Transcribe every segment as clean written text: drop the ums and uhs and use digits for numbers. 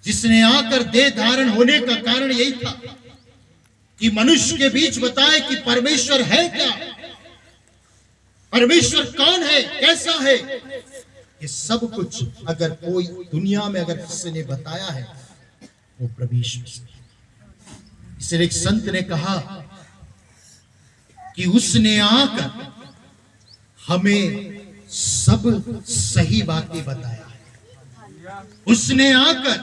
जिसने आकर देह धारण होने का कारण यही था कि मनुष्य के बीच बताए कि परमेश्वर है क्या, परमेश्वर कौन है, कैसा है। ये सब कुछ अगर कोई दुनिया में अगर किसी ने बताया है वो परमेश्वर। इसलिए एक संत ने कहा कि उसने आकर हमें सब सही बातें बताया है। उसने आकर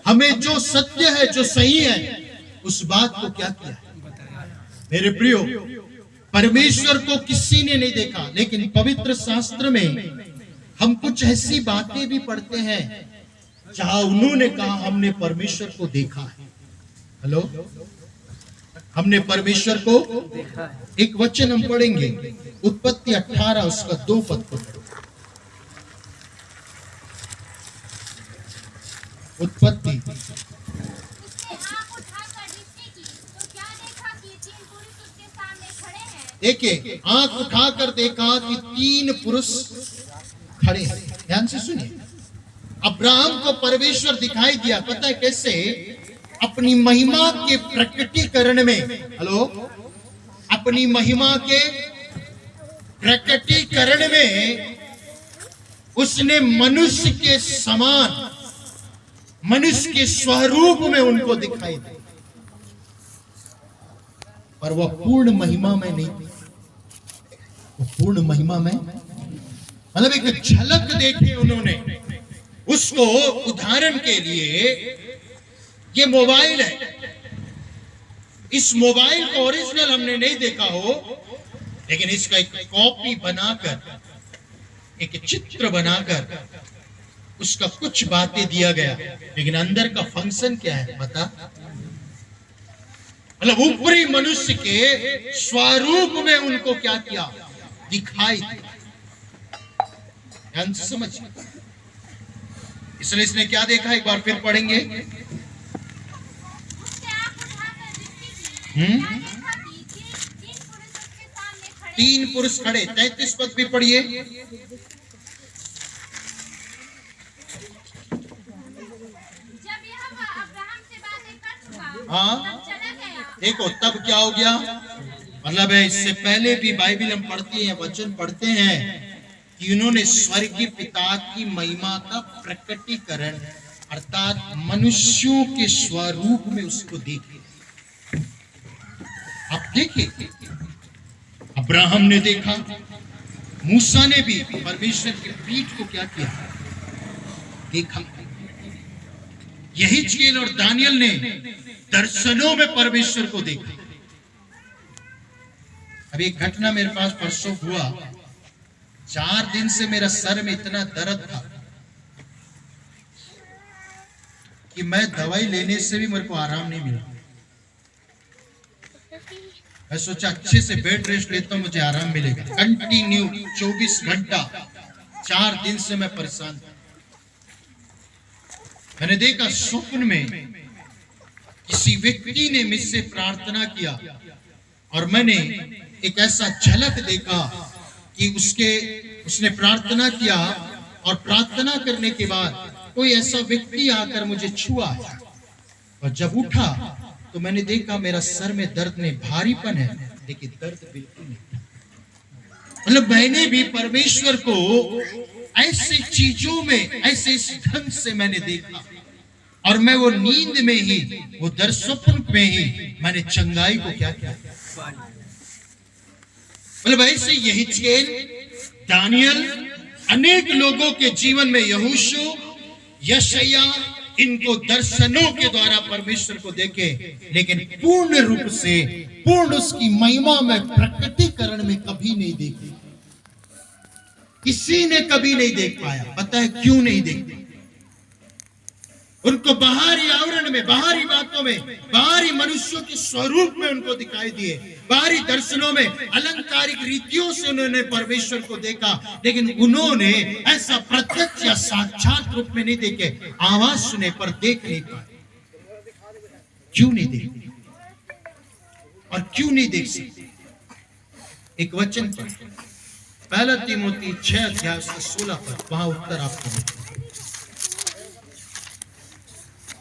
हमें जो सत्य है, जो सही है, उस बात को क्या किया है। मेरे प्रियो, परमेश्वर को किसी ने नहीं देखा, लेकिन पवित्र शास्त्र में हम कुछ ऐसी बातें भी पढ़ते हैं जहां उन्होंने कहा हमने परमेश्वर को देखा है। हेलो, हमने परमेश्वर को देखा है। एक वचन हम पढ़ेंगे, उत्पत्ति 18 उसका 2 पद को। उत्पत्ति देखिए, आंख उठाकर देखा कि 3 पुरुष खड़े हैं। ध्यान से सुनिए, अब्राहम को परमेश्वर दिखाई दिया। पता है कैसे? अपनी महिमा के प्रकटीकरण में। हेलो, अपनी महिमा के प्रकटीकरण में उसने मनुष्य के समान, मनुष्य के स्वरूप में उनको दिखाई दिया, पर वह पूर्ण महिमा में नहीं थी। वो पूर्ण महिमा में मतलब एक झलक देखी उन्होंने उसको। उदाहरण के लिए ये मोबाइल है, इस मोबाइल को ओरिजिनल हमने नहीं देखा हो, लेकिन इसका एक कॉपी बनाकर, एक चित्र बनाकर उसका कुछ बातें दिया गया, लेकिन अंदर का फंक्शन क्या है पता? मतलब ऊपरी मनुष्य के स्वरूप में उनको क्या किया, दिखाई दिया। ध्यान से समझिए। इसलिए इसने क्या देखा, एक बार फिर पढ़ेंगे। 3 पुरुष खड़े। 33 पद भी पढ़िए। हाँ, देखो तब क्या हो गया। मतलब है, इससे पहले भी बाइबल हम पढ़ते हैं, वचन पढ़ते हैं कि उन्होंने स्वर्गीय पिता की महिमा का प्रकटीकरण अर्थात मनुष्यों के स्वरूप में उसको देखे। आप देखिए, अब्राहम ने देखा, मूसा ने भी परमेश्वर की पीठ को क्या किया, देखा। यहिजकेल और दानियल ने दर्शनों में परमेश्वर को देखा। अब एक घटना मेरे पास परसों हुआ। 4 दिन से मेरा सर में इतना दर्द था कि मैं दवाई लेने से भी मेरे को आराम नहीं मिला। मैं सोचा अच्छे से बेड रेस्ट लेता हूं, मुझे आराम मिलेगा। कंटिन्यू 24 घंटा 4 दिन से मैं परेशान था। मैंने देखा स्वप्न में किसी व्यक्ति ने मुझसे प्रार्थना किया और मैंने एक ऐसा झलक देखा कि उसने प्रार्थना किया और प्रार्थना करने के बाद कोई ऐसा व्यक्ति आकर मुझे छुआ, और जब उठा तो मैंने देखा मेरा सर में दर्द नहीं, भारीपन है, लेकिन दर्द बिल्कुल नहीं। मतलब मैंने भी परमेश्वर को ऐसी चीजों में, ऐसे ढंग से मैंने देखा, और मैं वो नींद में ही, वो दर्शन में ही मैंने चंगाई को क्या किया। मतलब ऐसे यहिजकेल, दानियल, अनेक लोगों के जीवन में, यहोशू, यशायाह, इनको दर्शनों के द्वारा परमेश्वर को देखे, लेकिन पूर्ण रूप से, पूर्ण उसकी महिमा में प्रकटीकरण में कभी नहीं देखे। किसी ने कभी नहीं देख पाया। पता है क्यों नहीं देखते? उनको बाहरी आवरण में, बाहरी बातों में, बाहरी मनुष्यों के स्वरूप में उनको दिखाई दिए, बाहरी दर्शनों में, अलंकारिक रीतियों से उन्होंने परमेश्वर को देखा, लेकिन उन्होंने ऐसा प्रत्यक्ष या साक्षात रूप में नहीं देखे। आवाज सुने पर देख नहीं पाए। क्यों नहीं देखते और क्यों नहीं देख सकते? एक वचन पर 1 तीमुथी 6 अध्याय 16 पर, वहां उत्तर आपको मिलेगा।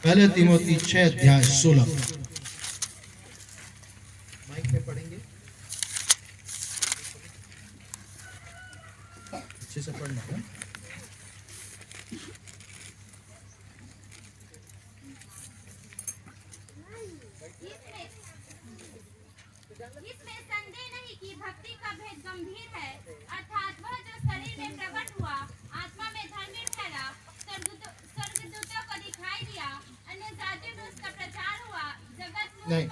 पहले तीमोथी 6:16 माइक में पढ़ेंगे, अच्छे से पढ़ना है। इसमें संदेह नहीं कि भक्ति का भेद गंभीर है, अर्थात वह जो शरीर में प्रकट हुआ, आत्मा में धर्मी ठहरा, स्वर्गदूतों को दिखाई दिया, अन्य जातियों में उसका प्रचार हुआ, जगत नहीं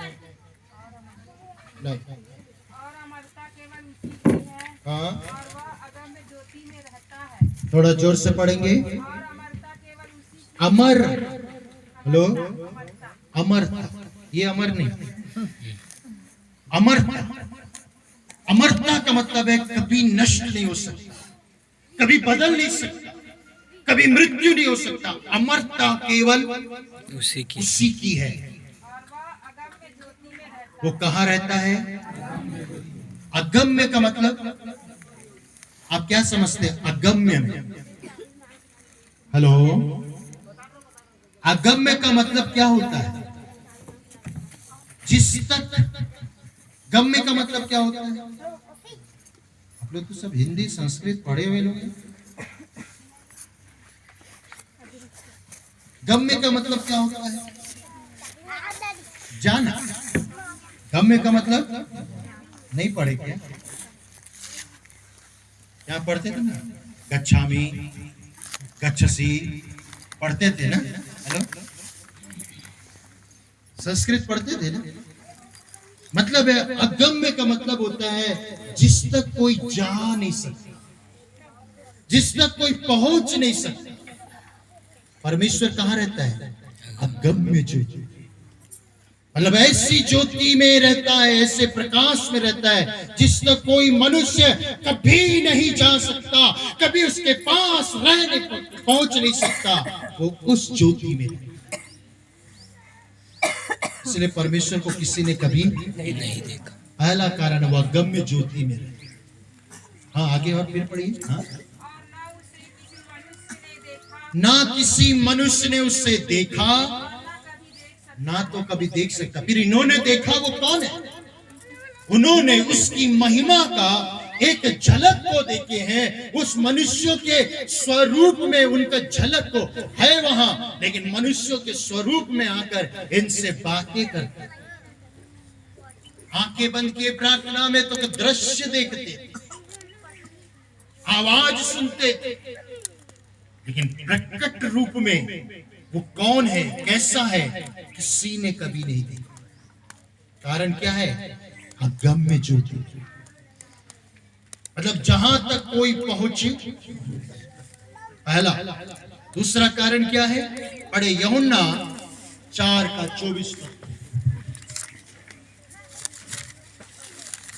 और अमरता केवल उसी की है हाँ, और वह अगम्य ज्योति में रहता है थोड़ा जोर से पढ़ेंगे। और अमरता केवल उसी की अमर, हेलो, अमरता अमरता, ये अमर नहीं, अमरता। अमरता का मतलब है कभी नष्ट नहीं हो सकता, कभी बदल नहीं सकता, कभी मृत्यु नहीं हो सकता। अमरता केवल उसी की है। और वह अगम्य ज्योति में रहता वो कहाँ रहता है? अगम्य का मतलब आप क्या समझते हैं? अगम्य में, हेलो, अगम्य का मतलब क्या होता है? जिस तक, गम्य का मतलब क्या होता है? आप लोग तो सब हिंदी संस्कृत पढ़े हुए लोग हैं। गम्य का मतलब क्या होता है? जाना। गम्य का मतलब नहीं पढ़े क्या? क्या पढ़ते थे ना, गच्छामि, गच्छसि पढ़ते थे ना, हेलो, संस्कृत पढ़ते थे ना। मतलब है अगम्य का मतलब होता है जिस तक कोई जा नहीं सकता, जिस तक कोई पहुंच नहीं सकता। परमेश्वर कहाँ रहता है? अगम्य ज्योति, मतलब ऐसी ज्योति में रहता है, ऐसे प्रकाश में रहता है जिस तक कोई मनुष्य कभी नहीं जा सकता, कभी उसके पास रहने पहुंच नहीं सकता। वो उस ज्योति में, इसलिए परमेश्वर को किसी ने कभी नहीं देखा। पहला कारण वह गम्य ज्योति में रहता। हाँ, आगे और फिर पढ़िए। हाँ, और ना किसी मनुष्य ने उससे देखा, ना तो कभी देख सकता। फिर इन्होंने देखा, वो कौन है? उन्होंने उसकी महिमा का एक झलक को देखे हैं। उस मनुष्यों के स्वरूप में उनका झलक को है वहां, लेकिन मनुष्यों के स्वरूप में आकर इनसे बातें करते, आंखें बंद किए प्रार्थना में तो दृश्य देखते, आवाज सुनते, लेकिन प्रकट रूप में वो कौन है, कैसा है, किसी ने कभी नहीं देखा। कारण क्या है? अगम्य ज्योति, मतलब जहां तक कोई पहुंचे, पहला। दूसरा कारण क्या है? पढ़े यूहन्ना 4:24,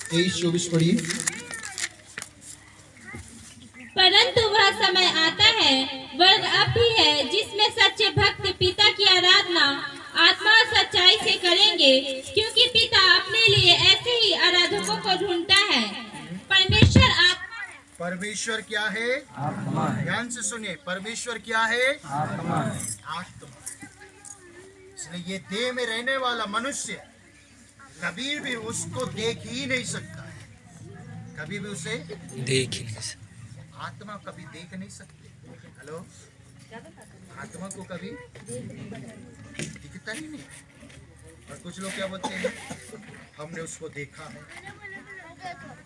23-24 पढ़िए। परंतु वह समय आता है, वर्ग अब भी है, जिसमें सच्चे भक्त पिता की आराधना आत्मा और सच्चाई से करेंगे, क्योंकि पिता अपने लिए ऐसे ही आराधकों को ढूंढता है। परमेश्वर आत्मा है। परमेश्वर क्या है? आत्मा है। ध्यान से सुनिए, परमेश्वर क्या है? आत्मा है। आत्मा। इसलिए ये देह में रहने वाला मनुष्य कभी भी उसको देख ही नहीं सकता, कभी भी उसे देख ही नहीं सकता। आत्मा कभी देख नहीं सकते। हेलो, आत्मा को कभी दिखता ही नहीं। और कुछ लोग क्या बोलते हैं? हमने उसको देखा है।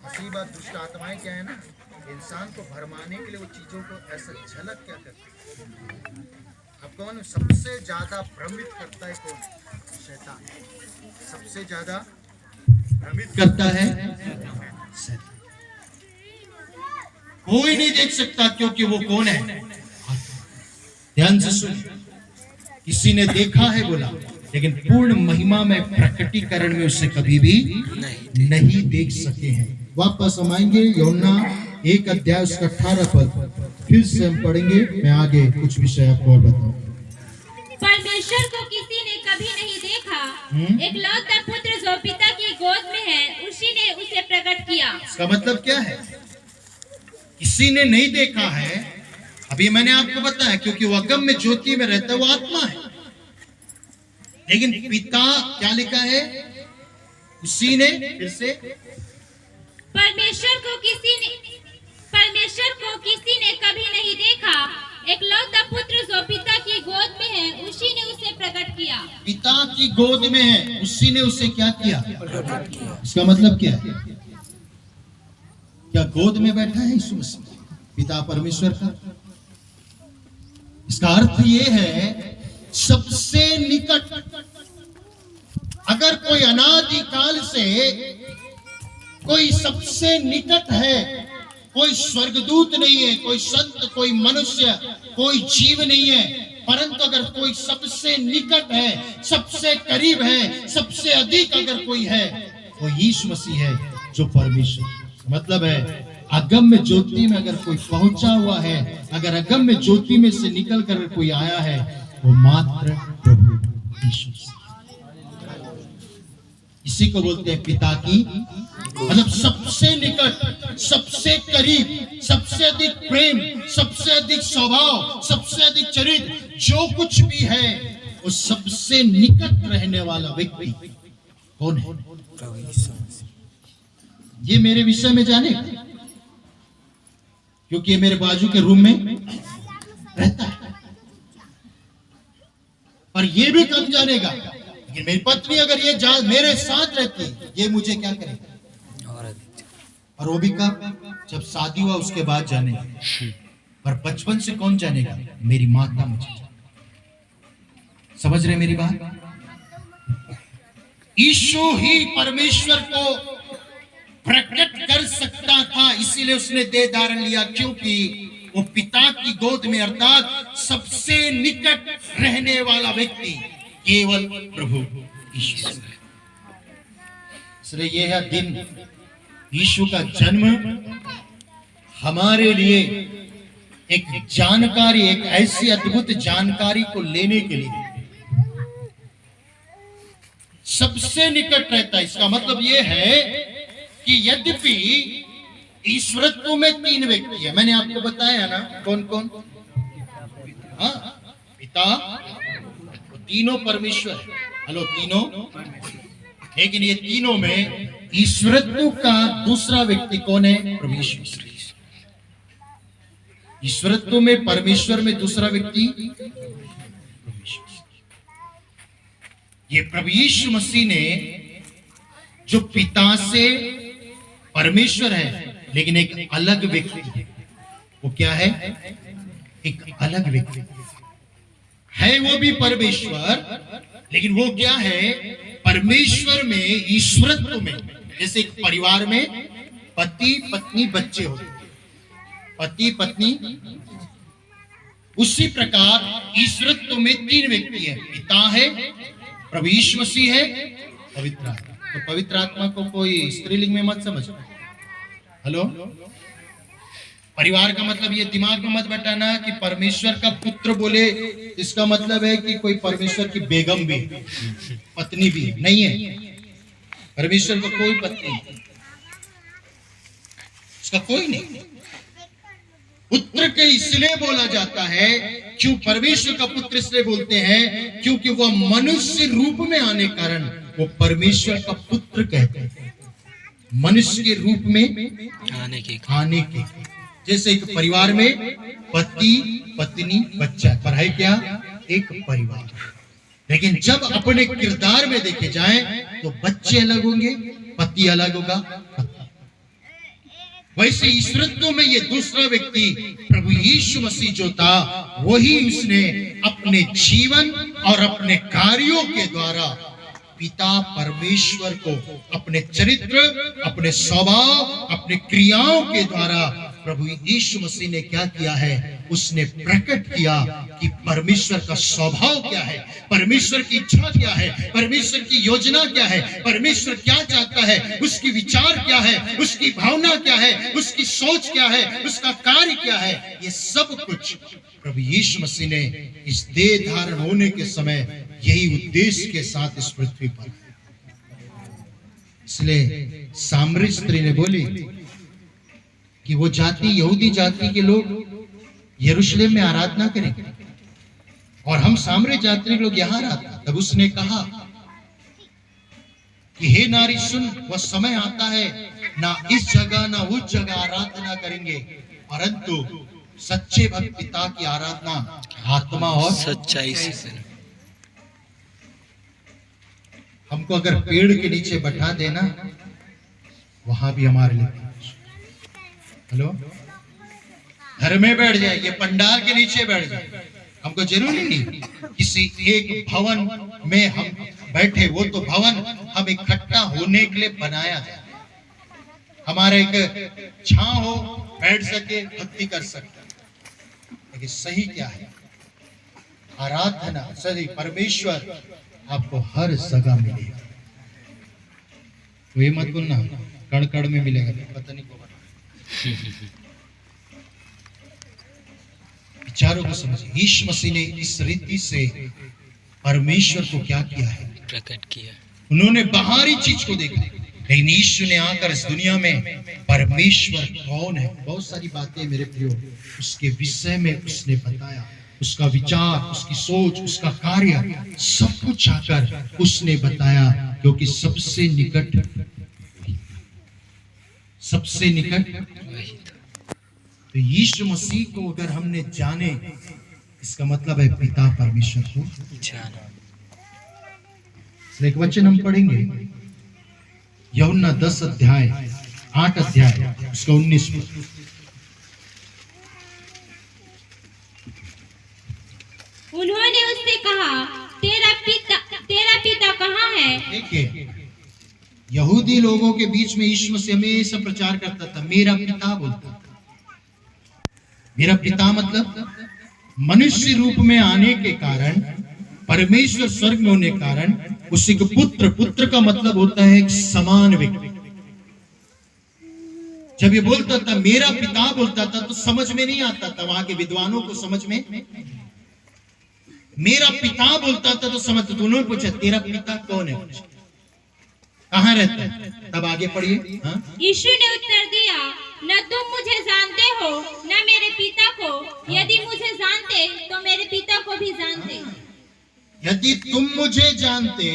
असली बात, दुष्ट आत्माएं क्या है ना, इंसान को भरमाने के लिए वो चीजों को ऐसा झलक क्या करती है। अब कौन सबसे ज्यादा भ्रमित करता है? कौन? शैतान सबसे ज्यादा भ्रमित करता है, शैतान। कोई नहीं देख सकता, क्योंकि वो कौन है? ध्यान से सुन, किसी ने देखा है बोला, लेकिन पूर्ण महिमा में प्रकटीकरण में उसे कभी भी नहीं देख सके हैं। वापस हम आएंगे यूहन्ना 1 उसका 18 पद, फिर से हम पढ़ेंगे। मैं आगे कुछ विषय आपको और बताऊं। परमेश्वर को किसी ने कभी नहीं देखा, एकलौता पुत्र जो पिता की गोद में है, उसी ने उसे प्रकट किया। इसका मतलब क्या है? किसी ने नहीं देखा है। अभी मैंने आपको बताया, क्योंकि वो अगम्य ज्योति में रहता है, वो आत्मा है। लेकिन पिता क्या लिखा है? उसी ने, फिर से, परमेश्वर को किसी ने कभी नहीं देखा, एकलौता पुत्र जो पिता की गोद में है, उसी ने उसे प्रकट किया। पिता की गोद में है, उसी ने उसे क्या किया? इसका मतलब क्या है? क्या गोद में बैठा है यीशु मसीह, पिता परमेश्वर का? इसका अर्थ ये है सबसे निकट। अगर कोई अनादिकाल से कोई सबसे निकट है, कोई स्वर्गदूत नहीं है, कोई संत, कोई मनुष्य, कोई जीव नहीं है, परंतु अगर कोई सबसे निकट है, सबसे करीब है, सबसे अधिक अगर कोई है, वो यीशु मसीह है जो परमेश्वर। मतलब है अगम्य ज्योति में अगर कोई पहुंचा हुआ है, अगर अगम्य ज्योति में से निकल कर कोई आया है, वो मात्र प्रभु यीशु मसीह। इसी को बोलते हैं पिता की, मतलब सबसे निकट, सबसे करीब, सबसे अधिक प्रेम, सबसे अधिक स्वभाव, सबसे अधिक चरित्र, जो कुछ भी है, वो सबसे निकट रहने वाला व्यक्ति कौन है? ये मेरे विषय में जाने, क्योंकि ये मेरे बाजू के रूम में रहता है, पर ये भी कम जानेगा। लेकिन मेरी पत्नी अगर ये मेरे साथ रहती, ये मुझे क्या करेगा? और वो भी कब? जब शादी हुआ उसके बाद जाने। पर बचपन से कौन जानेगा? मेरी माता मुझे। समझ रहे मेरी बात? यीशु ही परमेश्वर को प्रकट कर सकता था, इसीलिए उसने देह धारण लिया, क्योंकि वो पिता की गोद में, अर्थात सबसे निकट रहने वाला व्यक्ति केवल प्रभु यीशु। इसलिए यह है दिन, यीशु का जन्म हमारे लिए एक जानकारी, एक ऐसी अद्भुत जानकारी को लेने के लिए सबसे निकट रहता है। इसका मतलब यह है कि यद्यपि ईश्वरत्व में तीन व्यक्ति है, मैंने आपको बताया ना कौन कौन? हाँ, पिता, तीनों परमेश्वर है। हेलो, तीनों। लेकिन ये तीनों में ईश्वरत्व का दूसरा व्यक्ति कौन है? प्रभु यीशु। ईश्वरत्व में, परमेश्वर में दूसरा व्यक्ति ये प्रभु यीशु मसीह ने, जो पिता से परमेश्वर है, लेकिन एक अलग व्यक्ति है। वो क्या है? एक अलग व्यक्ति है। वो भी परमेश्वर, लेकिन वो क्या है? परमेश्वर में, ईश्वरत्व में। जैसे एक परिवार में पति पत्नी बच्चे होते, पति पत्नी, उसी प्रकार ईश्वरत्व में तीन व्यक्ति है। पिता है, प्रभु यीशु मसीह है, पवित्र आत्मा। तो पवित्र आत्मा को कोई स्त्रीलिंग में मत समझ। हेलो, परिवार का मतलब ये दिमाग में मत बैठाना कि परमेश्वर का पुत्र बोले इसका मतलब है कि कोई परमेश्वर की बेगम भी, पत्नी भी नहीं है। परमेश्वर का कोई पत्नी, इसका कोई नहीं। पुत्र के इसलिए बोला जाता है, क्यों परमेश्वर का पुत्र इसलिए बोलते हैं, क्योंकि वह मनुष्य रूप में आने कारण वो परमेश्वर का पुत्र कहते हैं। मनुष्य के रूप में आने के जैसे एक परिवार में पति पत्नी बच्चा, पर है क्या? एक परिवार। लेकिन जब अपने किरदार में देखे जाएं तो बच्चे अलग होंगे, पति अलग होगा। वैसे ईश्वरत्व में ये दूसरा व्यक्ति प्रभु यीशु मसीह जो था, वही उसने अपने जीवन और अपने कार्यों के द्वारा पिता परमेश्वर को अपने चरित्र, अपने स्वभाव, अपने क्रियाओं के द्वारा प्रभु यीशु मसीह ने क्या किया है? उसने प्रकट किया कि परमेश्वर का स्वभाव क्या है, परमेश्वर की इच्छा क्या है, परमेश्वर की योजना क्या है, परमेश्वर क्या चाहता है, उसकी विचार क्या है, उसकी भावना क्या है, उसकी सोच क्या है, उसका कार्य क्या है। ये सब कुछ प्रभु यीशु मसीह ने इस देह धारण होने के समय यही उद्देश्य के साथ इस पृथ्वी पर। इसलिए सामरी स्त्री ने बोली कि वो जाति, यहूदी जाति के लोग यरूशलेम में आराधना करेंगे और हम सामरी जाति के लोग यहाँ आराधना। तब उसने कहा कि हे नारी सुन, वह समय आता है ना इस जगह ना उस जगह आराधना करेंगे, परंतु सच्चे भक्त पिता की आराधना आत्मा और सच्चाई से करें। हमको अगर पेड़ के नीचे बैठा देना, वहां भी हमारे लिए, हेलो, घर में बैठ जाए, ये पंडाल के नीचे बैठ जाए, हमको जरूरी नहीं किसी एक भवन में हम बैठे, वो तो भवन हम इकट्ठा होने के लिए बनाया जाए, हमारा एक छांव हो, बैठ सके, भक्ति कर सकते। लेकिन सही क्या है? आराधना सही परमेश्वर आपको हर जगह मिलेगा। तो ये मत बोलना कड़ कड़ में मिलेगा, पता नहीं कब। विचारों को समझिए, यीशु मसीह ने इस रीति से परमेश्वर को क्या किया है? प्रकट किया। उन्होंने बाहरी चीज को देखा, लेकिन यीशु ने आकर इस दुनिया में परमेश्वर कौन है, बहुत सारी बातें मेरे प्रियो उसके विषय में उसने बताया, उसका विचार, उसकी सोच, उसका कार्य, सब कुछ आकर उसने बताया, क्योंकि सबसे निकट वही था। तो यीशु मसीह को अगर हमने जाने, इसका मतलब है पिता परमेश्वर को जाना। एक वचन हम पढ़ेंगे, यूहन्ना 10 अध्याय 8 अध्याय उसका 19 पद। उन्होंने उससे कहा, तेरा पिता कहाँ है? देखिए, यहूदी लोगों के बीच में यीशु मसीह हमेशा प्रचार करता था, मेरा पिता बोलता था। मेरा पिता मतलब मनुष्य रूप में आने के कारण, परमेश्वर स्वर्ग में होने के कारण, उसी को पुत्र का मतलब होता है एक समान व्यक्ति। जब ये बोलता था मेरा पिता बोलता था तो समझ में नहीं आता था, वहां के विद्वानों को समझ में, मेरा पिता बोलता था तो समझ, तो उन्होंने पूछा तेरा पिता कौन है, कहाँ रहता है? तब आगे पढ़िए। यीशु ने उत्तर दिया, न तुम मुझे जानते हो न मेरे पिता को, यदि मुझे जानते तो मेरे पिता को भी जानते। यदि तुम मुझे जानते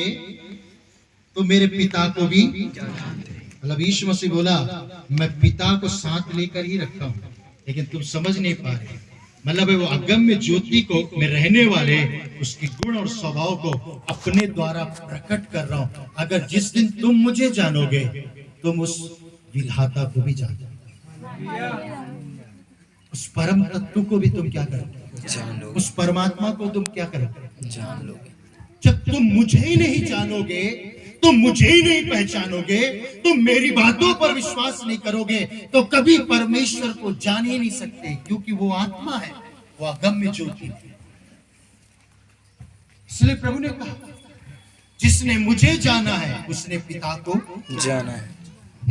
तो मेरे पिता को भी जानते। मतलब यीशु मसीह बोला मैं पिता को साथ लेकर ही रखा हूं, लेकिन तुम समझ नहीं पा रहे। मतलब वो अगम्य ज्योति को में रहने वाले उसके गुण और स्वभाव को अपने द्वारा प्रकट कर रहा हूं। अगर जिस दिन तुम मुझे जानोगे, तुम उस विधाता को भी जानोगे, उस परम तत्व को भी तुम क्या करोगे? जान लो। उस परमात्मा को तुम क्या करोगे? जान लोगे। जब तुम मुझे ही नहीं जानोगे, तुम मुझे ही नहीं पहचानोगे, तुम मेरी बातों पर विश्वास नहीं करोगे, तो कभी परमेश्वर को जान ही नहीं सकते, क्योंकि वो आत्मा है, वो अगम्य ज्योति है। इसलिए प्रभु ने कहा जिसने मुझे जाना है उसने पिता को जाना है।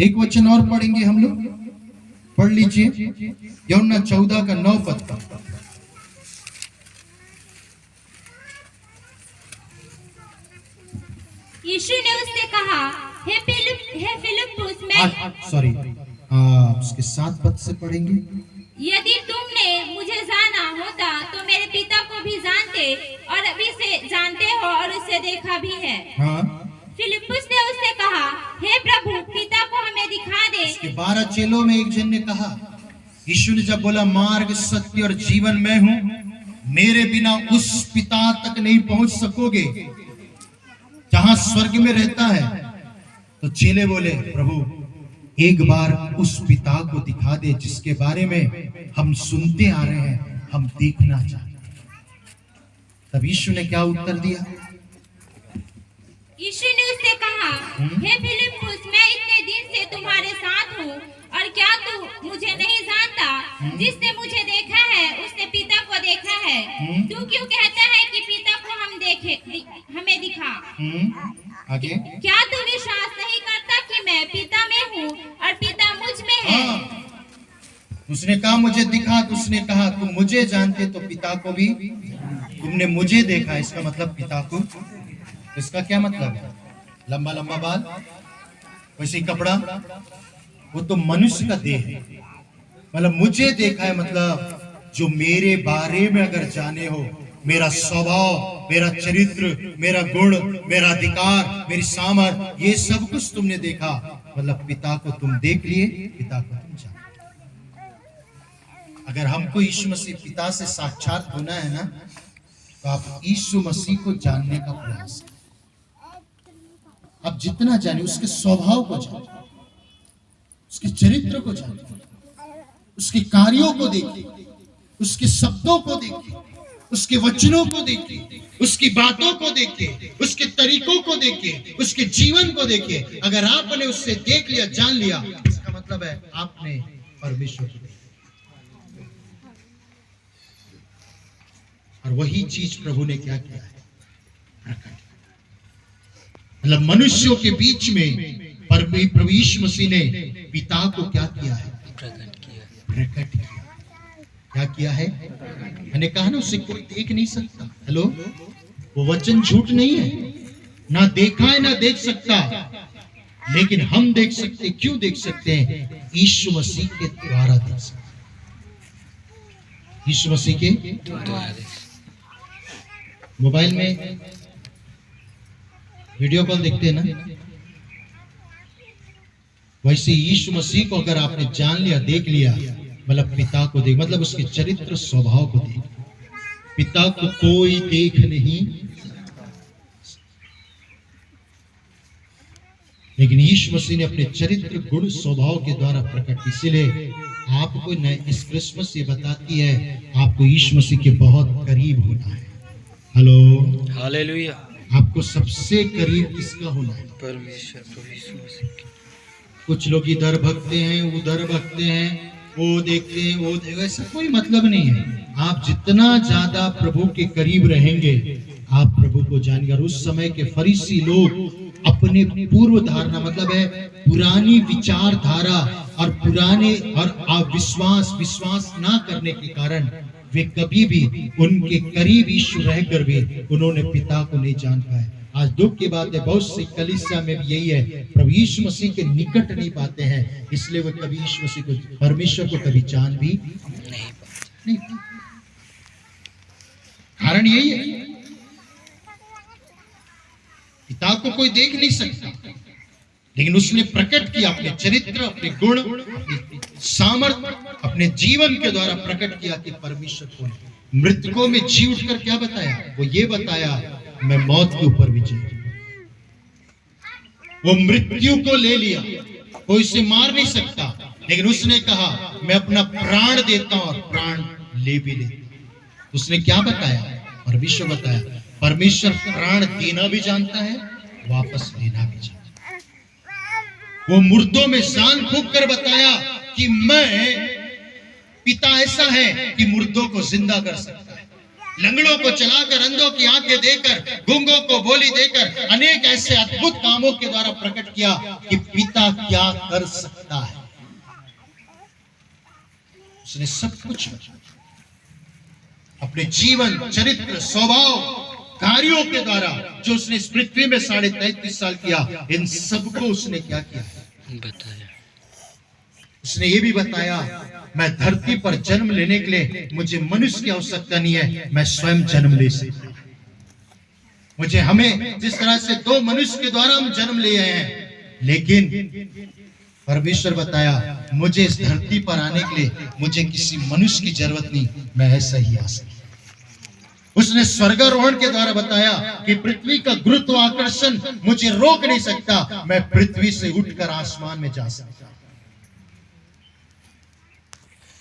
एक वचन और पढ़ेंगे हम लोग, पढ़ लीजिए, यूहन्ना 14 का 9 पद का। यीशु ने उससे कहा, हे फिलिप्पुस, सॉरी, उसके 7 पद से पढ़ेंगे। यदि तुमने मुझे जाना होता तो मेरे पिता को भी जानते, और अभी से जानते हो और उसे देखा भी है। फिलिप्पुस ने उससे कहा, हे प्रभु, पिता को हमें दिखा दे। इसके 12 चेलों में एक जन ने कहा, यीशु ने जब बोला मार्ग सत्य और जीवन मैं हूं, मेरे बिना उस पिता तक नहीं पहुंच सकोगे जहां स्वर्ग में रहता है, तो चेले बोले प्रभु एक बार उस पिता को दिखा दे जिसके बारे में हम सुनते आ रहे हैं, हम देखना चाहते हैं। तब यीशु ने क्या उत्तर दिया? यीशु ने उससे कहा, हे फिलिप्पुस, मैं इतने दिन से तुम्हारे साथ हूँ और क्या तू मुझे नहीं जानता? जिसने मुझे देखा है उसने पिता को देखा है। तू क्यों कहता है कि पिता को हमें दिखा? आगे, क्या तू विश्वास नहीं करता कि मैं पिता में हूँ और पिता मुझ में है? उसने कहा मुझे दिखा, तो उसने कहा तुम मुझे जानते तो पिता को भी, तुमने मुझे देखा, इसका मतलब पिता को। इसका क्या मतलब है? लंबा लंबा बाल, वैसे ही कपड़ा, वो तो मनुष्य का देह है। मतलब मुझे देखा है मतलब जो मेरे बारे में अगर जाने हो मेरा स्वभाव, मेरा चरित्र, मेरा गुण, मेरा अधिकार, मेरी सामर्थ, ये सब कुछ तुमने देखा। मतलब पिता को तुम देख लिए, पिता को तुम जान। अगर हमको यीशु मसीह पिता से साक्षात होना है ना, तो आप यीशु मसीह को जानने का प्रयास करें। आप जितना जाने, उसके स्वभाव को जाने, उसके चरित्र को जाने, उसके कार्यों को देखिए, उसके शब्दों को देखिए, उसके वचनों को देखिए, उसकी बातों को देखिए, उसके तरीकों को देखिए, उसके जीवन को देखिए। अगर आपने उससे देख लिया, जान लिया, इसका मतलब है आपने परमेश्वर को देखा। और वही चीज प्रभु ने क्या किया है, प्रकट। मतलब मनुष्यों के बीच में प्रभु यीशु मसीह ने पिता को क्या किया है, प्रकट किया। प्रकट किया। क्या किया है? मैंने कहा ना, उसे कोई देख नहीं सकता। हेलो, वो वचन झूठ नहीं है, ना देखा है ना देख सकता, लेकिन हम देख सकते। क्यों देख सकते हैं? यीशु मसीह के द्वारा देख सकते। यीशु मसीह के द्वारा देख। मोबाइल में वीडियो कॉल देखते हैं ना, वैसे यीशु मसीह को अगर आपने जान लिया, देख लिया, मतलब पिता को देख, मतलब उसके चरित्र स्वभाव को देख। पिता को कोई देख नहीं, लेकिन यीशु मसीह ने अपने चरित्र, गुण, स्वभाव के द्वारा प्रकट। इसीलिए आपको इस क्रिसमस ये बताती है, आपको यीशु मसीह के बहुत करीब होना है। Hello, hallelujah. आपको सबसे करीब किसका होना है? परमेश्वर प्रभु यीशु मसीह के। कुछ लोग इधर भगते हैं, उधर भगते हैं, वो देखते हैं, वो देखते, ऐसा कोई मतलब नहीं है। आप जितना ज्यादा प्रभु के करीब रहेंगे, आप प्रभु को जानेंगे। और उस समय के फरीसी लोग अपने पूर्व धारणा, मतलब है पुरानी विचारधारा और पुराने और विश्वास ना करने के कारण वे कभी भी उनके करीब यीशु रहकर भी उन्होंने पिता को नहीं जान पाए। आज दुख की बात है, बहुत सी कलीसिया में भी यही है, प्रभु यीशु मसीह के निकट नहीं पाते हैं, इसलिए वे कभी यीशु मसीह को, परमेश्वर को कभी जान भी नहीं पाते। कारण यही है, पिता को कोई देख नहीं सकता, लेकिन उसने प्रकट किया अपने चरित्र, अपने गुण, अपनी सामर्थ, अपने जीवन के द्वारा प्रकट किया कि परमेश्वर कौन है। मृतकों में जी उठकर क्या बताया? वो ये बताया, मैं मौत के ऊपर विजयी हूं। वो मृत्यु को ले लिया, कोई इसे मार नहीं सकता, लेकिन उसने कहा मैं अपना प्राण देता हूं और प्राण ले भी लेता। उसने क्या बताया? परमेश्वर बताया। परमेश्वर प्राण देना भी जानता है, वापस लेना भी जानता है। वो मुर्दों में जान फूंक कर बताया कि मैं, पिता ऐसा है कि मुर्दों को जिंदा कर सकता है, लंगड़ों को चलाकर, अंधों की आंखें देकर, गूंगों को बोली देकर, अनेक ऐसे अद्भुत कामों के द्वारा प्रकट किया कि पिता क्या कर सकता है। उसने सब कुछ अपने जीवन, चरित्र, स्वभाव, कार्यों के द्वारा जो उसने इस पृथ्वी में 33.5 साल किया, इन सबको उसने क्या किया? बताया। उसने ये भी बताया, मैं धरती पर जन्म लेने के लिए मुझे मनुष्य की आवश्यकता नहीं है, मैं स्वयं जन्म ले सकता हूं। मुझे, हमें जिस तरह से 2 मनुष्य के द्वारा हम जन्म लिए हैं, लेकिन परमेश्वर बताया मुझे इस धरती पर आने के लिए मुझे किसी मनुष्य की जरूरत नहीं, मैं ऐसा ही आ सकता। उसने स्वर्गारोहण के द्वारा बताया कि पृथ्वी का गुरुत्वाकर्षण मुझे रोक नहीं सकता, मैं पृथ्वी से उठकर आसमान में जा सकता।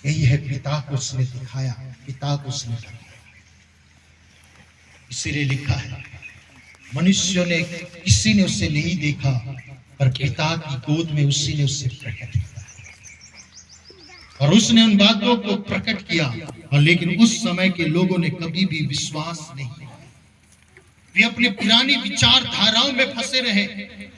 यही है, पिता को उसने दिखाया, पिता को उसने दिखाया। इसीलिए लिखा है, मनुष्यों ने, किसी ने उसे नहीं देखा, पर पिता की गोद में उसी ने उसे प्रकट किया और उसने उन बातों को प्रकट किया। और लेकिन उस समय के लोगों ने कभी भी विश्वास नहीं किया, वे अपनी पुरानी विचारधाराओं में फंसे रहे,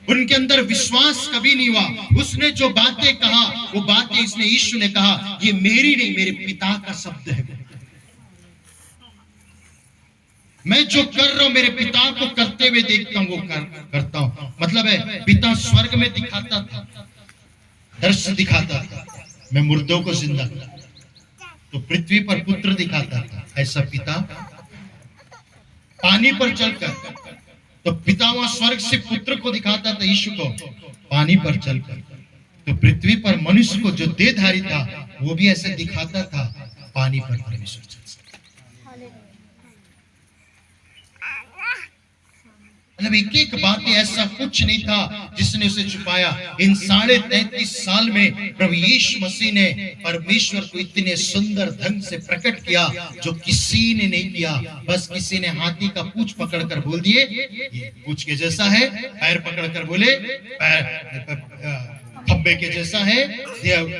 उनके अंदर विश्वास कभी नहीं हुआ। उसने जो बातें कहा, वो बातें, इसने, यीशु ने कहा ये मेरी नहीं, मेरे पिता का शब्द है। मैं जो कर रहा हूं मेरे पिता को करते हुए देखता हूं, वो करता हूं। मतलब है, पिता स्वर्ग में दिखाता था, दृश्य दिखाता था, मैं मुर्दों को जिंदा करता, तो पृथ्वी पर पुत्र दिखाता था, ऐसा पिता पानी पर चलकर, तो पिता वहां स्वर्ग से पुत्र को दिखाता था, यीशु को पानी पर चलकर। तो पृथ्वी पर मनुष्य को जो देहधारी था वो भी ऐसे दिखाता था, पानी पर परमेश्वर चल सकता। मतलब एक एक बातें, ऐसा कुछ नहीं था जिसने उसे छुपाया। इन 33.5 साल में प्रभु यीशु मसीह ने परमेश्वर को इतने सुंदर ढंग से प्रकट किया जो किसी ने नहीं किया। बस किसी ने हाथी का पूंछ पकड़कर बोल दिए ये पूंछ के जैसा है, पैर पकड़कर बोले पैर खंबे के जैसा है,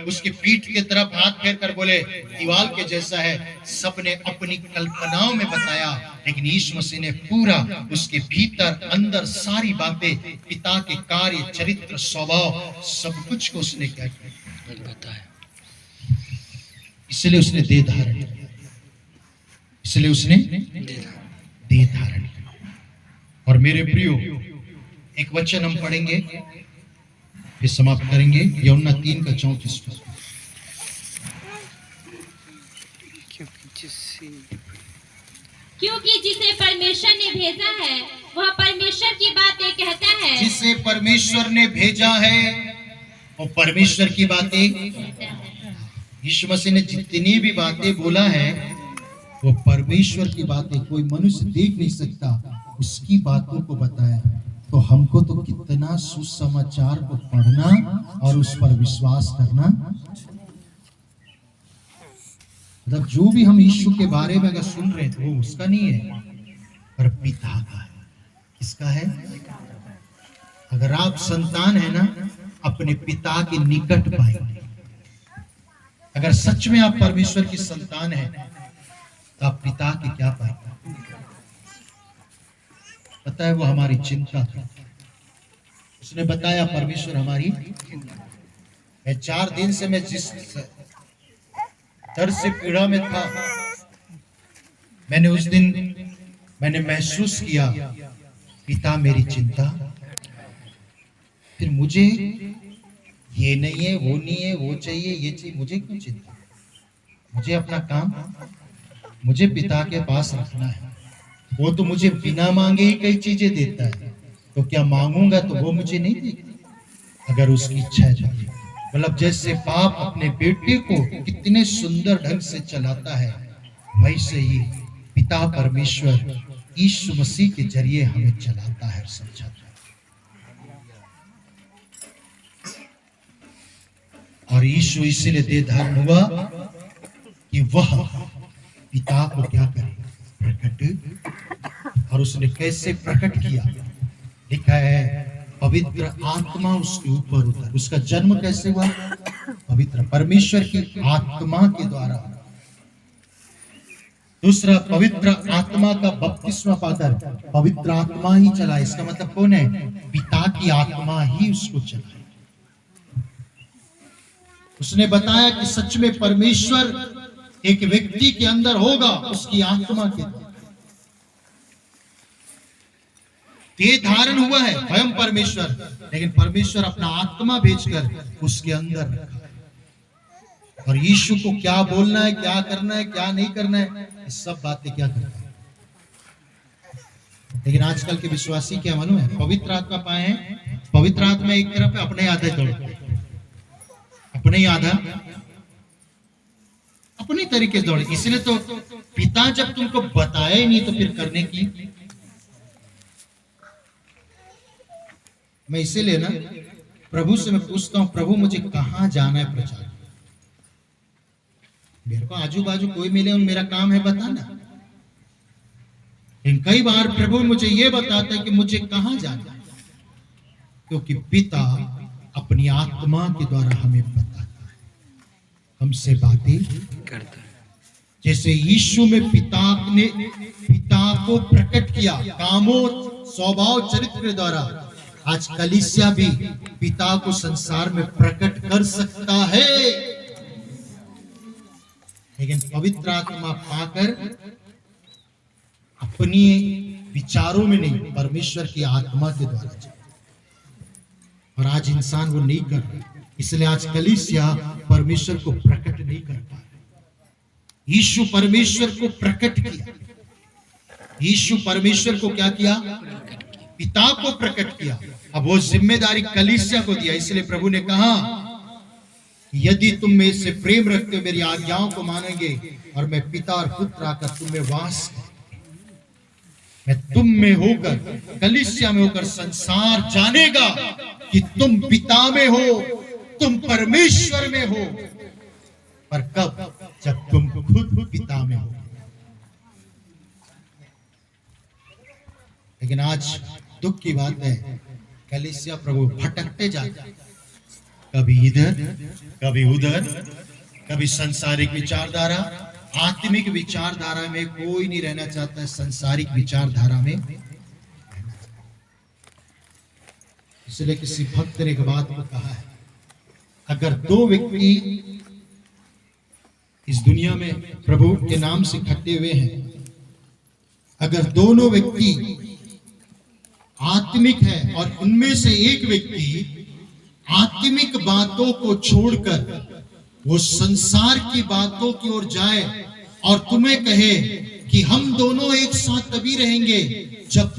उसकी पीठ की तरफ हाथ फेर कर बोले दीवाल के जैसा है। सबने अपनी कल्पनाओं में बताया, लेकिन यीशु मसीह ने पूरा उसके भीतर अंदर सारी बातें, पिता के कार्य, चरित्र, स्वभाव, सब कुछ को उसने क्या किया बताया। इसलिए उसने देह धारण किया, इसलिए उसने देह धारण किया। और मेरे प्रियो, एक वचन हम पढ़ेंगे फिर समाप्त करेंगे, यूहन्ना 3:34। क्योंकि जिसे परमेश्वर ने भेजा है वह परमेश्वर की बातें कहता है। जिसे परमेश्वर ने भेजा है वो परमेश्वर की बातें। यीशु मसीह ने जितनी भी बातें बोला है वो परमेश्वर की बातें, कोई मनुष्य देख नहीं सकता, उसकी बातों को बताया। तो हमको तो कितना सुसमाचार को पढ़ना और उस पर विश्वास करना। मतलब जो भी हम यीशु के बारे में अगर सुन रहे थे वो उसका नहीं है, पर पिता का है। किसका है? अगर आप संतान है ना, अपने पिता के निकट पाएंगे। अगर सच में आप परमेश्वर की संतान है तो आप पिता के क्या पाएंगे? पता है, वो हमारी चिंता थी। उसने बताया परमेश्वर हमारी। मैं 4 दिन से मैं जिस दर्द से पीड़ा में था, मैंने उस दिन महसूस किया पिता मेरी चिंता। फिर मुझे ये नहीं है, वो नहीं है, वो चाहिए, ये चाहिए, मुझे क्यों चिंता? मुझे अपना काम, मुझे पिता के पास रखना है। वो तो मुझे बिना मांगे ही कई चीजें देता है, तो क्या मांगूंगा तो वो मुझे नहीं देगा अगर उसकी इच्छा है। मतलब जैसे बाप अपने बेटे को कितने सुंदर ढंग से चलाता है, वैसे ही पिता परमेश्वर यीशु मसीह के जरिए हमें चलाता है, समझाता है। और यीशु इसीलिए देह धारण हुआ कि वह पिता को क्या करे, प्रकट। और उसने कैसे प्रकट किया? लिखा है पवित्र आत्मा उसके ऊपर उतर। उसका जन्म कैसे हुआ? पवित्र परमेश्वर की आत्मा के द्वारा। दूसरा, पवित्र आत्मा का बपतिस्मा पाकर पवित्र आत्मा ही चला। इसका मतलब कौन है? पिता की आत्मा ही उसको चला। उसने बताया कि सच में परमेश्वर एक व्यक्ति के अंदर होगा, उसकी आत्मा के द्वारा। देह धारण हुआ है स्वयं परमेश्वर, लेकिन परमेश्वर अपना आत्मा भेजकर उसके अंदर रखा। और यीशु को क्या बोलना है, क्या करना है, क्या नहीं करना है, ये सब बातें क्या करता है। लेकिन आजकल के विश्वासी क्या मालूम है? पवित्र आत्मा पाए हैं, पवित्र आत्मा एक तरफ है, अपने आधे दौड़ते, अपने ही आधा अपनी तरीके से दौड़े। इसलिए तो पिता जब तुमको बताया ही नहीं तो फिर करने की। मैं इसीलिए ना प्रभु से मैं पूछता हूं, प्रभु मुझे कहां जाना है प्रचार? मेरे को आजू बाजू कोई मिले और मेरा काम है बताना। लेकिन कई बार प्रभु मुझे ये बताता है कि मुझे कहां जाना है, क्योंकि पिता अपनी आत्मा के द्वारा हमें बताता है, हमसे बातें करता है। जैसे यीशु में पिता को प्रकट किया कामों, स्वभाव, चरित्र के द्वारा, आज कलीसिया भी पिता को संसार में प्रकट कर सकता है, लेकिन पवित्र आत्मा पाकर अपनी विचारों में नहीं, परमेश्वर की आत्मा के द्वारा। और आज इंसान वो नहीं कर रहा, इसलिए आज कलीसिया परमेश्वर को प्रकट नहीं कर पा रहा। यीशु परमेश्वर को प्रकट किया, यीशु परमेश्वर को क्या किया? पिता को प्रकट किया। अब वो जिम्मेदारी कलीसिया को दिया। इसलिए प्रभु ने कहा, यदि तुम में से प्रेम रखते हो, मेरी आज्ञाओं को मानेंगे, और मैं पिता और पुत्र आकर तुम में वास करेंगे। मैं तुम में होकर, कलीसिया में होकर संसार जानेगा कि तुम पिता में हो, तुम परमेश्वर में हो। पर कब? जब तुम खुद पिता में हो। लेकिन आज दुख की बात है, कलीसिया प्रभु भटकते जाते हैं, कभी इधर कभी उधर, कभी सांसारिक विचारधारा, आत्मिक विचारधारा में कोई नहीं रहना चाहता है, सांसारिक विचारधारा में। इसलिए किसी भक्त ने एक बात को कहा है, अगर दो व्यक्ति इस दुनिया में प्रभु के नाम से इकट्ठे हुए हैं, अगर दोनों व्यक्ति आत्मिक है और उनमें से एक व्यक्ति आत्मिक बातों को छोड़कर वो संसार की बातों की ओर जाए और तुम्हें कहे कि हम दोनों एक साथ तभी रहेंगे जब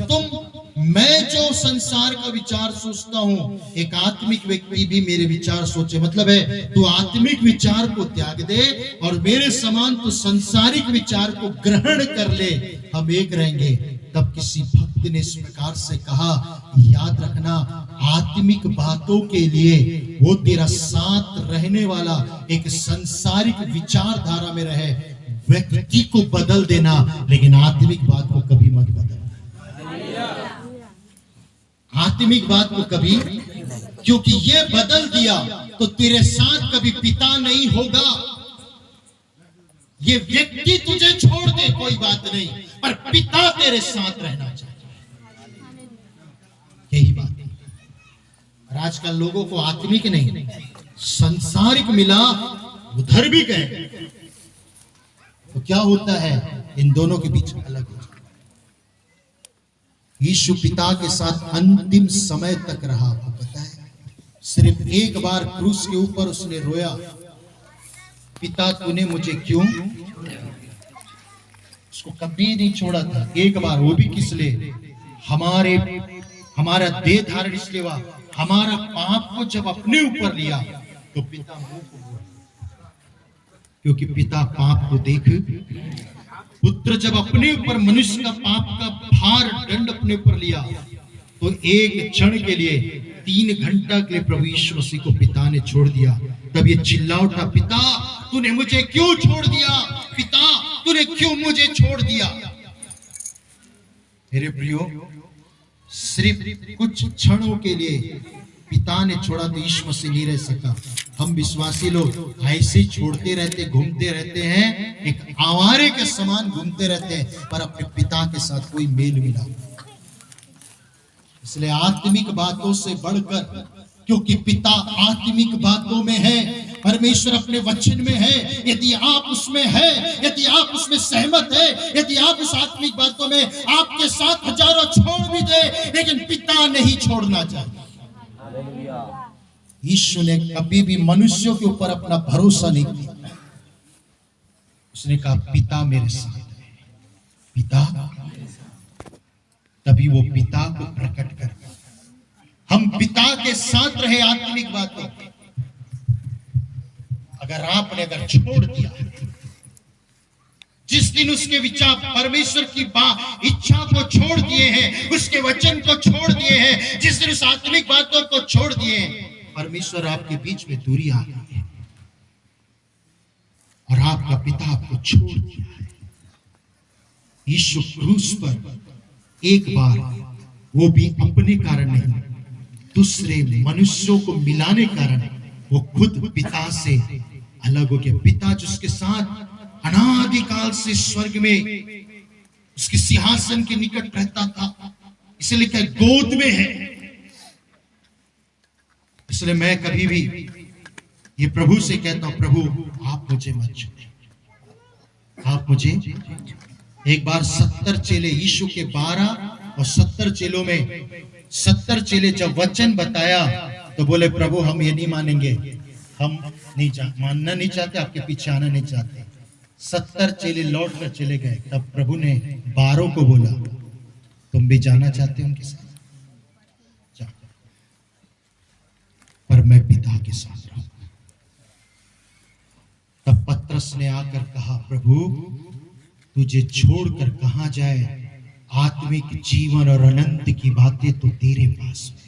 मैं जो संसार का विचार सोचता हूं, एक आत्मिक व्यक्ति भी मेरे विचार सोचे। मतलब है, तू आत्मिक विचार को त्याग दे और मेरे समान तू संसारिक विचार को ग्रहण कर ले, हम एक रहेंगे। तब किसी भक्त ने इस प्रकार से कहा, याद रखना, आत्मिक बातों के लिए वो तेरा साथ रहने वाला एक संसारिक विचारधारा में रहे, व्यक्ति को बदल देना, लेकिन आत्मिक बात को कभी मत बदल। आत्मिक बात को कभी, क्योंकि ये बदल दिया तो तेरे साथ कभी पिता नहीं होगा। ये व्यक्ति तुझे छोड़ दे कोई बात नहीं, पर पिता तेरे साथ रहना चाहिए। यही बात है। और आजकल लोगों को आत्मिक नहीं, संसारिक मिला, उधर भी गए, तो क्या होता है, इन दोनों के बीच अलग हो जाता है। यीशु पिता के साथ अंतिम समय तक रहा, आपको पता है। सिर्फ एक बार क्रूस के ऊपर उसने रोया, पिता तूने मुझे क्यों? उसको कभी नहीं छोड़ा था। एक बार, वो भी किस लिए? हमारा देह धारण इसलिए हुआ, हमारा पाप को जब अपने ऊपर लिया तो पिता मुंह को बोला, क्योंकि पिता पाप को देख। पुत्र जब अपने ऊपर मनुष्य का पाप का भार दंड अपने ऊपर लिया, तो एक क्षण के लिए, 3 घंटा के लिए प्रभु यीशु मसीह को पिता ने छोड़ दिया। तब ये चिल्ला उठा, पिता तूने मुझे क्यों छोड़ दिया? पिता तूने क्यों मुझे छोड़ दिया? मेरे प्रियो, सिर्फ कुछ क्षणों के लिए पिता ने छोड़ा तो यीशु मसीह नहीं रह सका। हम विश्वासी लोग ऐसे छोड़ते रहते, घूमते रहते हैं, एक आवारे के समान घूमते रहते हैं, पर अपने पिता के साथ कोई मेल मिला। इसलिए आत्मिक बातों से बढ़कर, क्योंकि पिता आत्मिक बातों में है, परमेश्वर अपने वचन में है। यदि आप उसमें है, यदि आप उसमें सहमत है, यदि आप उस आत्मिक बातों में, आपके साथ हजारों छोड़ भी दे, लेकिन पिता नहीं छोड़ना चाहिए। यीशु ने कभी भी मनुष्यों के ऊपर अपना भरोसा नहीं किया। उसने कहा, पिता मेरे साथ है, पिता। तभी वो पिता को प्रकट कर, हम पिता के साथ रहे आत्मिक बातों। अगर छोड़ दिया, जिस दिन उसके विचार परमेश्वर की इच्छा को छोड़ दिए हैं, उसके वचन को छोड़ दिए हैं, जिस दिन उस आत्मिक बातों को छोड़ दिए हैं, परमेश्वर आपके बीच में दूरी आ गई है और आपका पिता आपको छोड़ दिया है। यीशु क्रूस पर एक बार, वो भी अपने कारण नहीं, दूसरे मनुष्यों को मिलाने कारण, वो खुद पिता से अलग हो गया। पिता जिसके साथ अनादिकाल से स्वर्ग में उसके सिंहासन के निकट रहता था, इसलिए क्या गोद में है। इसलिए मैं कभी भी ये प्रभु से कहता हूं, प्रभु आप मुझे मत छोड़िए, आप मुझे। एक बार 70 चेले, यीशु के 12 और 70 चेलों में 70 चेले जब वचन बताया तो बोले, प्रभु हम ये नहीं मानेंगे, हम नहीं मानना नहीं चाहते, आपके पीछे आना नहीं चाहते। 70 चेले लौट कर चले गए। तब प्रभु ने 12 को बोला, तुम भी जाना चाहते हो उनके साथ? जाओ, पर मैं पिता के साथ रहूंगा। तब पतरस ने आकर कहा, प्रभु तुझे छोड़कर कहां जाए? आत्मिक जीवन और अनंत की बातें तो तेरे पास है।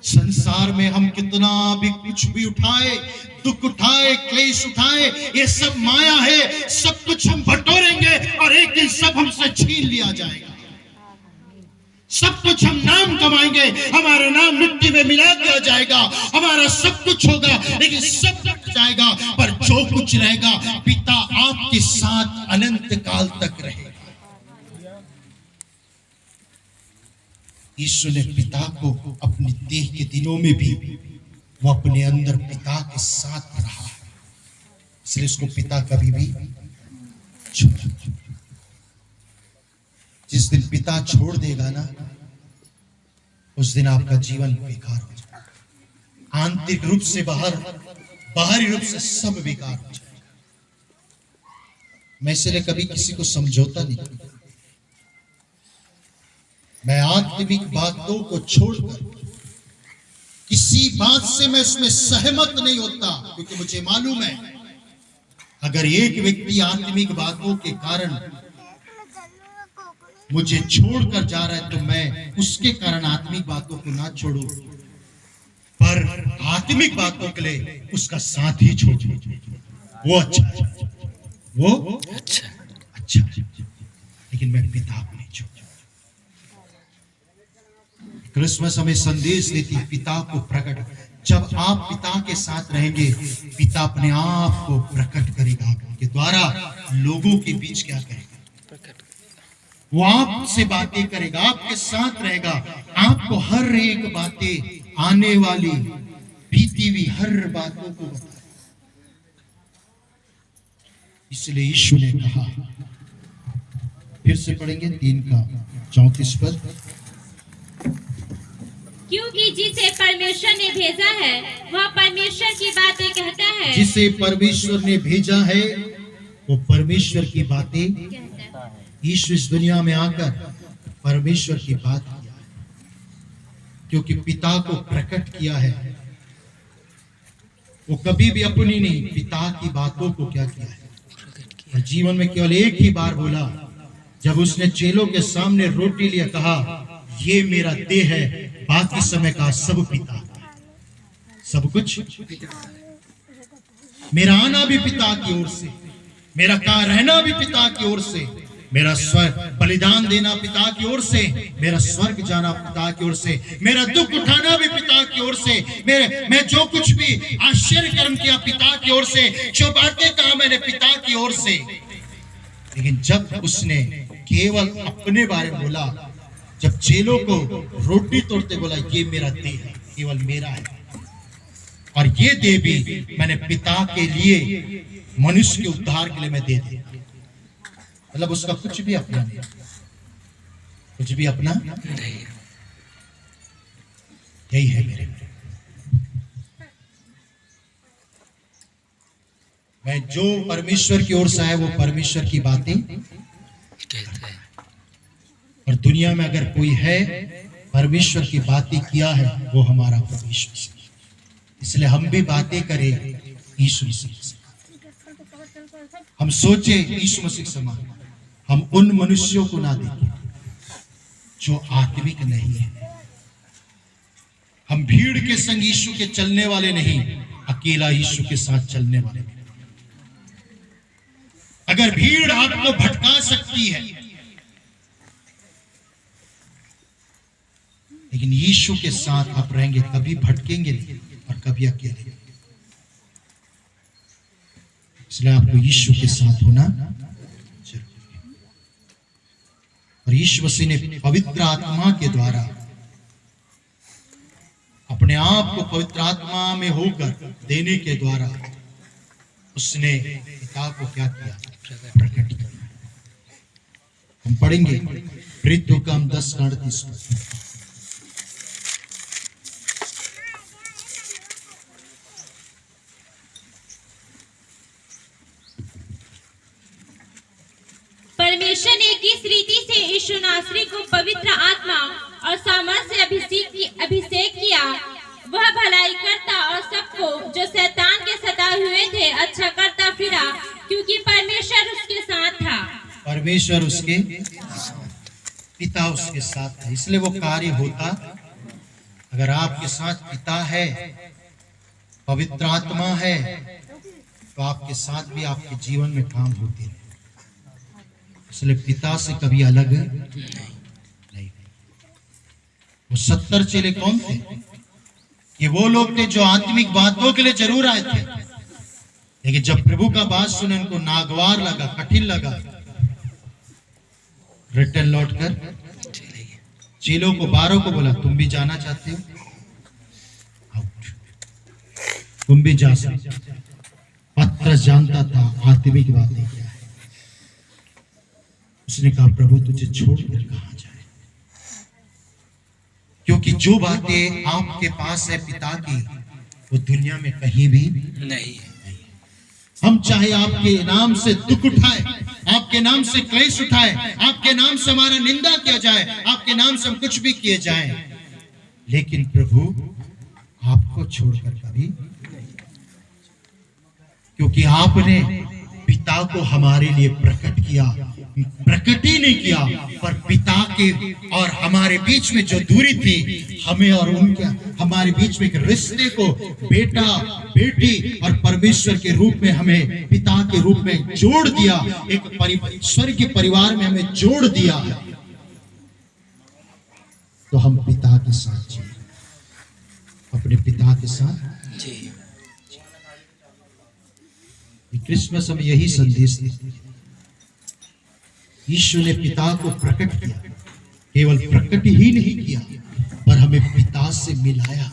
संसार में हम कितना भी कुछ भी उठाए, दुख उठाए, क्लेश उठाए, ये सब माया है। सब कुछ हम बटोरेंगे और एक दिन सब हमसे छीन लिया जाएगा। सब कुछ हम नाम कमाएंगे, हमारा नाम मिट्टी में मिला दिया जाएगा। हमारा सब कुछ होगा, लेकिन सब कुछ जाएगा, पर जो कुछ रहेगा पिता आपके साथ अनंत काल तक रहेगा। यीशु ने पिता को अपनी देह के दिनों में भी वो अपने अंदर पिता के साथ रहा, इसलिए उसको पिता कभी भी छोड़। जिस दिन पिता छोड़ देगा ना, उस दिन आपका जीवन बेकार हो जाएगा। आंतरिक रूप से बाहरी रूप से सब बेकार हो जाएगा। मैं इसलिए कभी किसी को समझौता नहीं करता। मैं आत्मिक बातों को छोड़कर किसी बात से मैं उसमें सहमत नहीं होता, क्योंकि मुझे मालूम है अगर एक व्यक्ति आत्मिक बातों के कारण मुझे छोड़कर जा रहा है तो मैं उसके कारण आत्मिक बातों को ना छोड़ूं, पर आत्मिक बातों के लिए उसका साथ ही छोड़ूं। वो अच्छा, वो अच्छा, लेकिन मैं पिता को नहीं छोड़ूं। क्रिसमस हमें संदेश देती पिता को प्रकट। जब आप पिता के साथ रहेंगे, पिता अपने आप को प्रकट करेगा आपके द्वारा। लोगों के बीच क्या करेगा? वो आपसे बातें करेगा, आपके साथ रहेगा, आपको हर एक बातें, आने वाली बीती हुई हर बातों को बताएगा। इसलिए यीशु ने कहा, फिर से पढ़ेंगे 3:34 पद, क्योंकि जिसे परमेश्वर ने भेजा है वह परमेश्वर की बातें कहता है। जिसे परमेश्वर ने भेजा है वो परमेश्वर की बातें कहता है। यीशु इस दुनिया में आकर परमेश्वर की बात किया है, क्योंकि पिता को प्रकट किया है। वो कभी भी अपनी नहीं, पिता की बातों को क्या किया है, और जीवन में केवल एक ही बार बोला, जब उसने चेलों के सामने रोटी लिया, कहा ये मेरा देह है। बाकी समय का सब पिता, सब कुछ मेरा आना भी पिता की ओर से, मेरा कहाँ रहना भी पिता की ओर से, मेरा स्वर्ग बलिदान देना पिता की ओर से, मेरा स्वर्ग जाना पिता की ओर से, मेरा दुख उठाना भी पिता की ओर से, मैं जो कुछ भी आश्चर्य कर्म किया पिता की ओर से, जो बातें कहा मैंने पिता की ओर से। लेकिन जब उसने केवल अपने बारे में बोला, जब चेलों को रोटी तोड़ते बोला ये मेरा देह है, केवल मेरा है, और ये देह भी मैंने पिता के लिए, मनुष्य के उद्धार के लिए मैं दे दिया। मतलब उसका कुछ भी अपना नहीं, कुछ भी अपना नहीं। यही है मेरे, मैं जो परमेश्वर की ओर से है वो परमेश्वर की बातें कहता है। और दुनिया में अगर कोई है परमेश्वर की बातें किया है वो हमारा परमेश्वर। इसलिए हम भी बातें करें यीशु मसीह से, हम सोचे यीशु मसीह समान, हम उन मनुष्यों को ना देखें जो आत्मिक नहीं है। हम भीड़ के संग यीशु के चलने वाले नहीं, अकेला यीशु के साथ चलने वाले नहीं। अगर भीड़ आपको भटका सकती है, लेकिन यीशु के साथ आप रहेंगे, कभी भटकेंगे नहीं और कभी अकेले। इसलिए आपको यीशु के साथ होना जरूरी है। और यीशु मसीह ने पवित्र आत्मा के द्वारा अपने आप को पवित्र आत्मा में होकर देने के द्वारा उसने पिता को क्या किया, प्रकट किया। हम पढ़ेंगे प्रेरितों का 10:38। परमेश्वर ने किस रीति से यीशु नासरी को पवित्र आत्मा और सामर्थ से अभिषेक किया, वह भलाई करता और सबको जो शैतान के सताए हुए थे अच्छा करता फिरा, क्योंकि परमेश्वर उसके साथ था। परमेश्वर उसके पिता उसके साथ था, इसलिए वो कार्य होता। अगर आपके साथ पिता है, पवित्र आत्मा है, तो आपके साथ भी आपके जीवन में काम होते हैं। इसलिए पिता से कभी अलग नहीं। वो 70 चेले कौन थे? ये वो लोग थे जो आत्मिक बातों के लिए जरूर आए थे, लेकिन जब प्रभु का बात सुने उनको नागवार लगा, कठिन लगा। रिटर्न लौटकर चेलों को 12 को बोला, तुम भी जाना चाहते हो? आउट, तुम भी जा सकते हो। पत्रस जानता था आत्मिक बातें क्या है। उसने कहा, प्रभु तुझे छोड़कर कहां जाए, क्योंकि जो बातें आपके पास है पिता की, वो दुनिया में कहीं भी नहीं है। हम चाहे आपके नाम से दुख उठाए, आपके नाम से क्लेश उठाए, आपके नाम से हमारा निंदा किया जाए, आपके नाम से हम कुछ भी किए जाए, लेकिन प्रभु आपको छोड़कर कभी, क्योंकि आपने पिता को हमारे लिए प्रकट किया, प्रकट ही नहीं किया, पर पिता के और हमारे बीच में जो दूरी थी, हमें और उनके हमारे बीच में एक रिश्ते को बेटा बेटी और परमेश्वर के रूप में हमें पिता के रूप में जोड़ दिया, एक स्वर्गीय परिवार में हमें जोड़ दिया है। तो हम पिता के साथ जिए, अपने पिता के साथ जी। क्रिसमस हमें यही संदेश देती है। यीशु ने पिता को प्रकट किया, केवल प्रकट ही नहीं किया, पर हमें पिता से मिलाया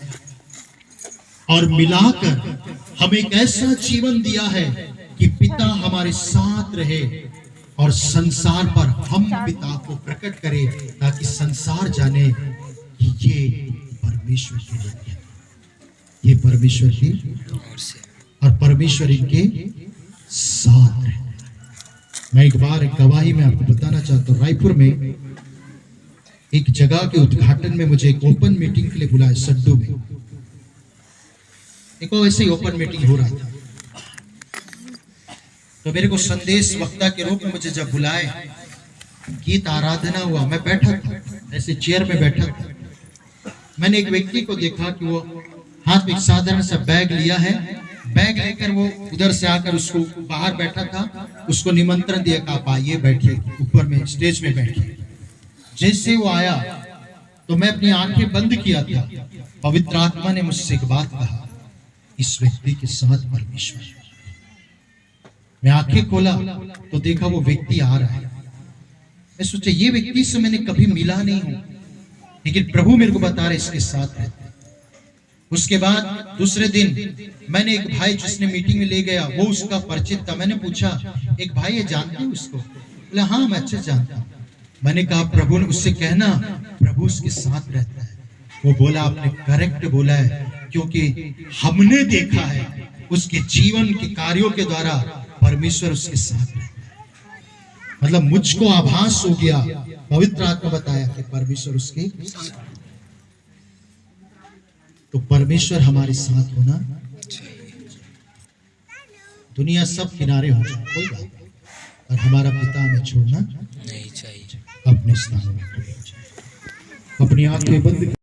और मिलाकर हमें एक ऐसा जीवन दिया है कि पिता हमारे साथ रहे और संसार पर हम पिता को प्रकट करें, ताकि संसार जाने कि ये परमेश्वर की रीति है, ये परमेश्वर की और परमेश्वर इनके साथ है। मैं एक बार एक गवाही में आपको बताना चाहता हूँ। रायपुर में एक जगह के उद्घाटन में मुझे एक ओपन मीटिंग के लिए बुलाया, सड्डू में। एक ऐसे ही ओपन मीटिंग हो रहा था, तो मेरे को संदेश वक्ता के रूप में मुझे जब बुलाए, गीत आराधना हुआ, मैं बैठा था, ऐसे चेयर में बैठा था। मैंने एक व्यक्ति को देखा कि वो हाथ में एक साधारण सा बैग लिया है, बैग लेकर वो उधर से आकर उसको बाहर बैठा था, उसको निमंत्रण दिया कि आप आइए, बैठिए, ऊपर में स्टेज में बैठिए। जैसे वो आया तो मैं अपनी आंखें बंद किया था, पवित्र आत्मा ने मुझसे एक बात कहा, इस व्यक्ति के साथ परमेश्वर। मैं आंखें खोला तो देखा वो व्यक्ति आ रहा है। मैं सोचा ये व्यक्ति से मैंने कभी मिला नहीं हूं, लेकिन प्रभु मेरे को बता रहे इसके साथ रहते। उसके बाद दूसरे दिन मैंने एक भाई जिसने मीटिंग में ले गया, वो उसका परिचित था। मैंने पूछा, एक भाई है, जानते हो उसको? बोला हाँ मैं अच्छे जानता हूँ। मैंने कहा प्रभु ने उससे कहना प्रभु उसके साथ रहता है। वो बोला आपने करेक्ट बोला है, क्योंकि हमने देखा है उसके जीवन के कार्यों के द्वारा परमेश्वर उसके साथ रहता है। मतलब मुझको आभास हो गया, पवित्र आत्मा बताया कि परमेश्वर उसके साथ। तो परमेश्वर हमारे साथ होना, दुनिया सब किनारे हो जाए कोई बात नहीं, और हमारा पिता हमें छोड़ना नहीं चाहिए। अपने स्थान में, अपनी आंखें बंद